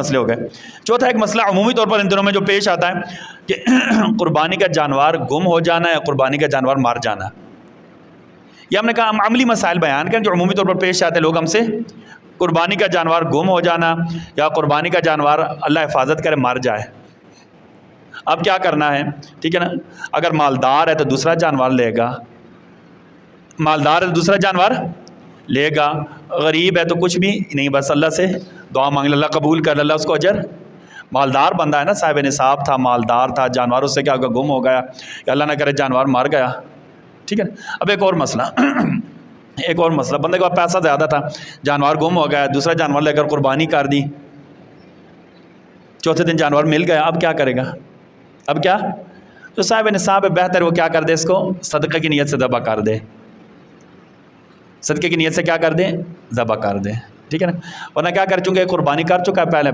مسئلے ہو گئے۔ چوتھا ایک مسئلہ عمومی طور پر ان دنوں میں جو پیش آتا ہے کہ قربانی کا جانور گم ہو جانا یا قربانی کا جانور مار جانا، یہ ہم نے کہا ہم عملی مسائل بیان کریں جو عمومی طور پر پیش آتے ہیں لوگ ہم سے، قربانی کا جانور گم ہو جانا یا قربانی کا جانور اللہ حفاظت کرے مر جائے، اب کیا کرنا ہے؟ ٹھیک ہے نا، اگر مالدار ہے تو دوسرا جانور لے گا، مالدار ہے تو دوسرا جانور لے گا، غریب ہے تو کچھ بھی نہیں، بس اللہ سے دعا مانگ لے، اللہ قبول کر، اللہ اس کو اجر۔ مالدار بندہ ہے نا، صاحب نصاب تھا، مالدار تھا، جانور اس سے کیا گم ہو گیا یا اللہ نہ کرے جانور مر گیا، ٹھیک ہے۔ اب ایک اور مسئلہ ایک اور مسئلہ، بندے کے پاس پیسہ زیادہ تھا، جانور گم ہو گیا، دوسرا جانور لے کر قربانی کر دی، چوتھے دن جانور مل گیا، اب کیا کرے گا؟ اب کیا؟ تو صاحب نصاب ہے، بہتر وہ کیا کر دے، اس کو صدقہ کی نیت سے ذبح کر دے، صدقے کی نیت سے کیا کر دیں؟ ذبح کر دیں، ٹھیک ہے نا، ورنہ کیا کر چکے، قربانی کر چکا ہے پہلے،